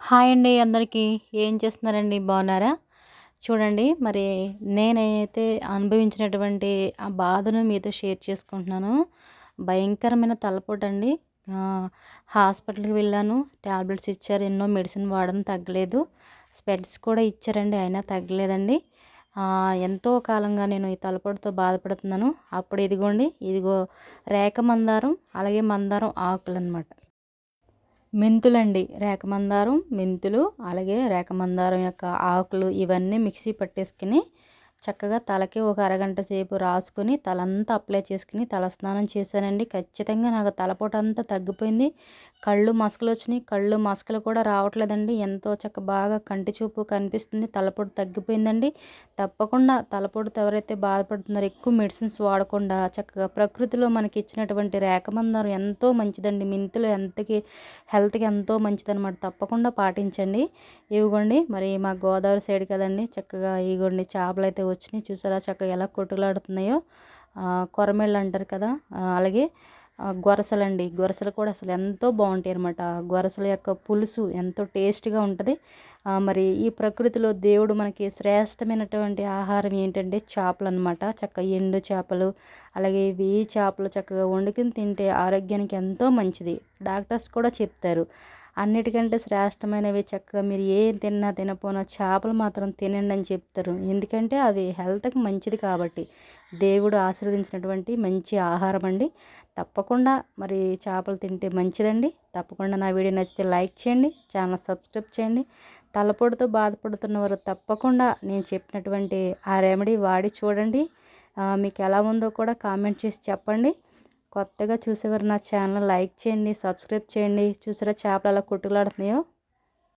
Hi అండి అందరికీ. ఏం చేస్తున్నారండి? బాగున్నారా? చూడండి మరి నేనైతే అనుభవించినటువంటి ఆ బాధను మీతో షేర్ చేసుకుంటున్నాను. భయంకరమైన తలపోటండి. హాస్పిటల్‌కి వెళ్ళాను. టాబ్లెట్స్ ఇచ్చారు. ఎన్నో మెడిసిన్ వాడాను తగ్గలేదు. స్పెడ్స్ కూడా ఇచ్చారండి. అయినా తగ్గలేదండి. ఎంతో కాలంగా నేను ఈ తలపోటుతో బాధపడుతున్నాను. అప్పుడు ఇదిగో రేఖ మందారం, అలాగే మందారం ఆకులనమాట. మెంతులండి. రేఖమందారం, మెంతులు, అలాగే రేఖమందారం యొక్క ఆకులు ఇవన్నీ మిక్సీ పట్టేసుకొని చక్కగా తలకి ఒక అరగంట సేపు రాసుకొని తలంతా అప్లై చేసుకుని తలస్నానం చేశానండి. ఖచ్చితంగా నాకు తలపోటంతా తగ్గిపోయింది. కళ్ళు మసకలొచ్చినాయి. కళ్ళు మసకలు కూడా రావట్లేదండి. ఎంతో బాగా కంటి చూపు కనిపిస్తుంది. తలపోటు తగ్గిపోయిందండి. తప్పకుండా తలపోటుతో ఎవరైతే బాధపడుతున్నారో ఎక్కువ మెడిసిన్స్ వాడకుండా చక్కగా ప్రకృతిలో మనకి ఇచ్చినటువంటి రేఖమందారం ఎంతో మంచిదండి. మెంతులు హెల్త్‌కి ఎంతో మంచిదనమాట. తప్పకుండా పాటించండి. ఇవిగోండి మరి మా గోదావరి సైడ్ కదండీ! చక్కగా ఇగోండి చేపలైతే వచ్చినాయి. చూసారా చక్కగా ఎలా కొట్టులాడుతున్నాయో. కొరమేళ్ళు అంటారు కదా! అలాగే గొరసలండి. గొరసలు కూడా అసలు ఎంతో బావుంటాయనమాట. గొరసల యొక్క పులుసు ఎంతో టేస్ట్‌గా ఉంటది. మరి ఈ ప్రకృతిలో దేవుడు మనకి శ్రేష్టమైనటువంటి ఆహారం ఏంటంటే చేపలనమాట. ఎండు చేపలు, అలాగే ఇవి చేపలు చక్కగా వండుకొని తింటే ఆరోగ్యానికి ఎంతో మంచిది. డాక్టర్స్ కూడా చెప్తారు. అన్నిటికంటే శ్రేష్టమైనవి చక్కగా మీరు ఏం తిన్నా తినపోయినా చేపలు మాత్రం తినండి అని చెప్తారు. ఎందుకంటే అవి హెల్త్‌కి మంచిది కాబట్టి. దేవుడు ఆశీర్వదించినటువంటి మంచి ఆహారం అండి. తప్పకుండా మరి చేపలు తింటే మంచిదండి. తప్పకుండా నా వీడియో నచ్చితే లైక్ చేయండి. ఛానల్ సబ్స్క్రైబ్ చేయండి. తలపోటుతో బాధపడుతున్నవారు తప్పకుండా నేను చెప్పినటువంటి ఆ రెమెడీ వాడి చూడండి. మీకు ఎలా ఉందో కూడా కామెంట్ చేసి చెప్పండి. కొత్తగా చూసేవారు నా ఛానల్ లైక్ చేయండి, సబ్స్క్రైబ్ చేయండి. చూసారా చేపలు ఎలా కొట్టుకులాడుతున్నాయో.